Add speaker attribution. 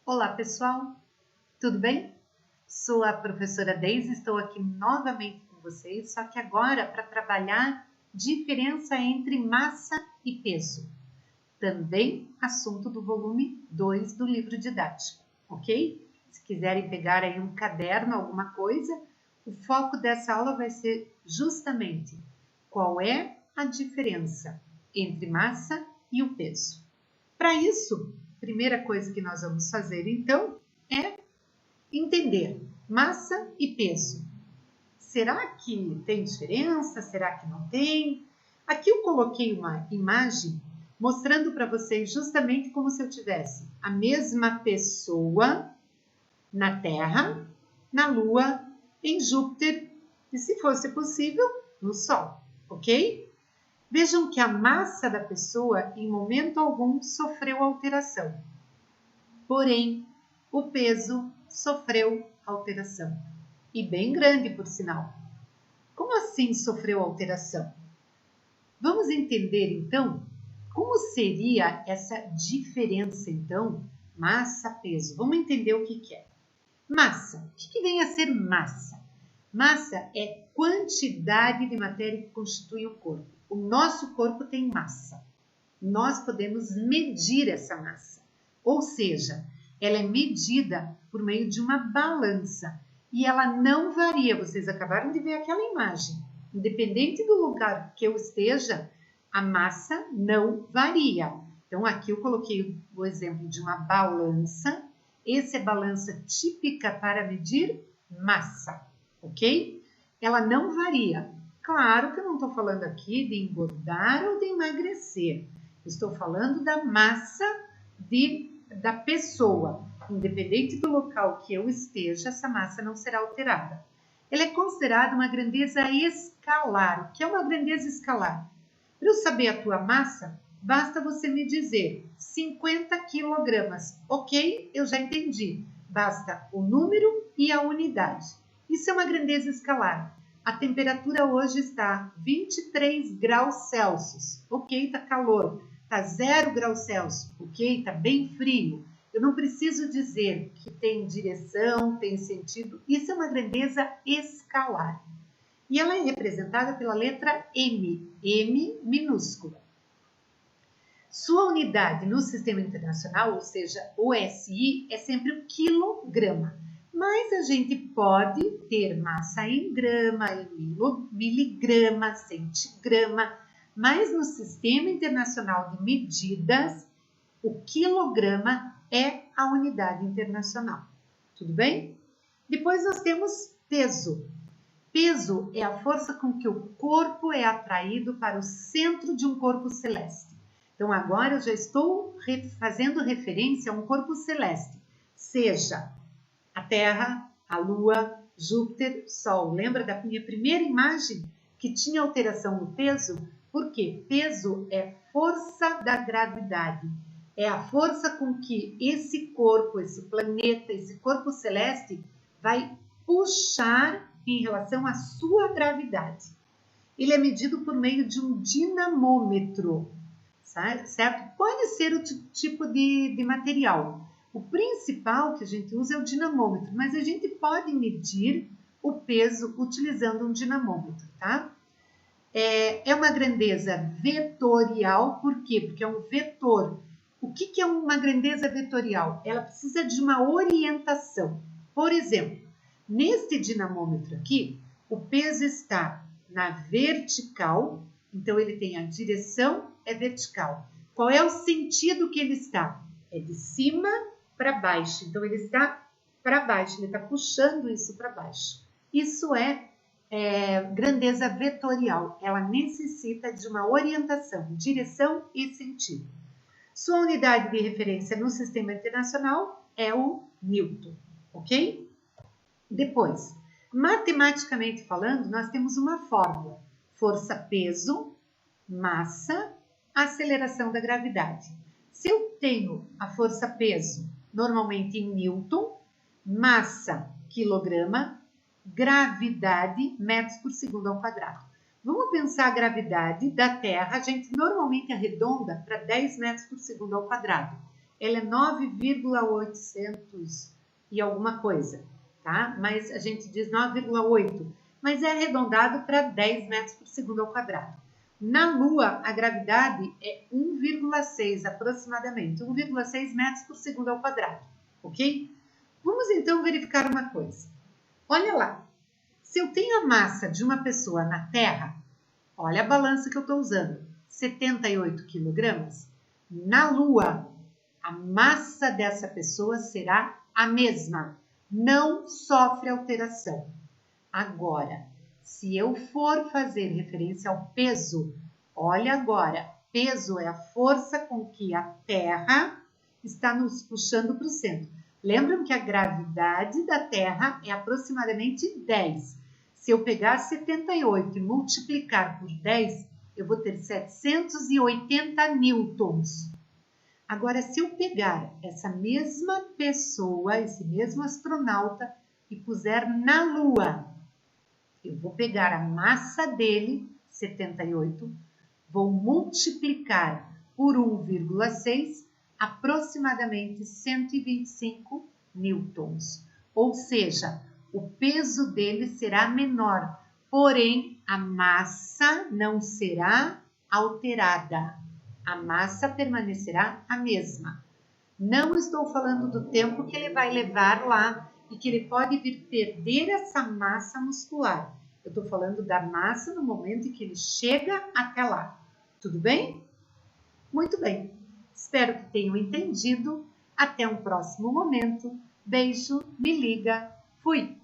Speaker 1: Olá, pessoal, tudo bem? Sou a professora Deise, estou aqui novamente com vocês, só que agora para trabalhar diferença entre massa e peso. Também assunto do volume 2 do livro didático, ok? Se quiserem pegar aí um caderno, alguma coisa, o foco dessa aula vai ser justamente qual é a diferença entre massa e o peso. Para isso, a primeira coisa que nós vamos fazer, então, é entender massa e peso. Será que tem diferença? Será que não tem? Aqui eu coloquei uma imagem mostrando para vocês justamente como se eu tivesse a mesma pessoa na Terra, na Lua, em Júpiter e, se fosse possível, no Sol, ok? Vejam que a massa da pessoa, em momento algum, sofreu alteração. Porém, o peso sofreu alteração. E bem grande, por sinal. Como assim sofreu alteração? Vamos entender, então, como seria essa diferença, então, massa-peso. Vamos entender o que é. Massa. O que vem a ser massa? Massa é quantidade de matéria que constitui o corpo. O nosso corpo tem massa. Nós podemos medir essa massa. Ou seja, ela é medida por meio de uma balança. E ela não varia. Vocês acabaram de ver aquela imagem. Independente do lugar que eu esteja, a massa não varia. Então, aqui eu coloquei o exemplo de uma balança. Essa é balança típica para medir massa, ok? Ela não varia. Claro que eu não estou falando aqui de engordar ou de emagrecer. Estou falando da massa da pessoa. Independente do local que eu esteja, essa massa não será alterada. Ela é considerada uma grandeza escalar. O que é uma grandeza escalar? Para eu saber a tua massa, basta você me dizer 50 quilogramas. Ok? Eu já entendi. Basta o número e a unidade. Isso é uma grandeza escalar. A temperatura hoje está 23 graus Celsius. Ok, está calor. Está 0 graus Celsius. Ok, está bem frio. Eu não preciso dizer que tem direção, tem sentido. Isso é uma grandeza escalar. E ela é representada pela letra M, M minúscula. Sua unidade no sistema internacional, ou seja, o SI, é sempre o quilograma. Mas a gente pode ter massa em grama, em miligrama, centigrama. Mas no sistema internacional de medidas, o quilograma é a unidade internacional. Tudo bem? Depois nós temos peso. Peso é a força com que o corpo é atraído para o centro de um corpo celeste. Então, agora eu já estou fazendo referência a um corpo celeste, seja a Terra, a Lua, Júpiter, Sol. Lembra da minha primeira imagem que tinha alteração no peso? Por quê? Peso é força da gravidade. É a força com que esse corpo, esse planeta, esse corpo celeste vai puxar em relação à sua gravidade. Ele é medido por meio de um dinamômetro, certo? Pode ser o tipo de material. O principal que a gente usa é o dinamômetro, mas a gente pode medir o peso utilizando um dinamômetro, tá? É uma grandeza vetorial, por quê? Porque é um vetor. O que é uma grandeza vetorial? Ela precisa de uma orientação. Por exemplo, neste dinamômetro aqui, o peso está na vertical, então ele tem a direção, é vertical. Qual é o sentido que ele está? É de cima para baixo, então ele está para baixo, ele está puxando isso para baixo. Isso é grandeza vetorial, ela necessita de uma orientação, direção e sentido. Sua unidade de referência no sistema internacional é o Newton, ok? Depois, matematicamente falando, nós temos uma fórmula: força-peso, massa, aceleração da gravidade. Se eu tenho a força-peso normalmente em Newton, massa, quilograma, gravidade, metros por segundo ao quadrado. Vamos pensar a gravidade da Terra, a gente normalmente arredonda para 10 metros por segundo ao quadrado. ela é 9,800 e alguma coisa, tá? Mas a gente diz 9,8, mas é arredondado para 10 metros por segundo ao quadrado. Na Lua, a gravidade é 1,6 aproximadamente, 1,6 metros por segundo ao quadrado, ok? Vamos então verificar uma coisa. Olha lá, se eu tenho a massa de uma pessoa na Terra, olha a balança que eu estou usando, 78 quilogramas. Na Lua, a massa dessa pessoa será a mesma, não sofre alteração. Agora, se eu for fazer referência ao peso, olha agora, peso é a força com que a Terra está nos puxando para o centro. Lembram que a gravidade da Terra é aproximadamente 10. Se eu pegar 78 e multiplicar por 10, eu vou ter 780 newtons. Agora, se eu pegar essa mesma pessoa, esse mesmo astronauta, e puser na Lua, eu vou pegar a massa dele, 78, vou multiplicar por 1,6, aproximadamente 125 newtons. Ou seja, o peso dele será menor, porém a massa não será alterada. A massa permanecerá a mesma. Não estou falando do tempo que ele vai levar lá e que ele pode vir perder essa massa muscular. Eu estou falando da massa no momento em que ele chega até lá. Tudo bem? Muito bem. Espero que tenham entendido. Até um próximo momento. Beijo, me liga. Fui!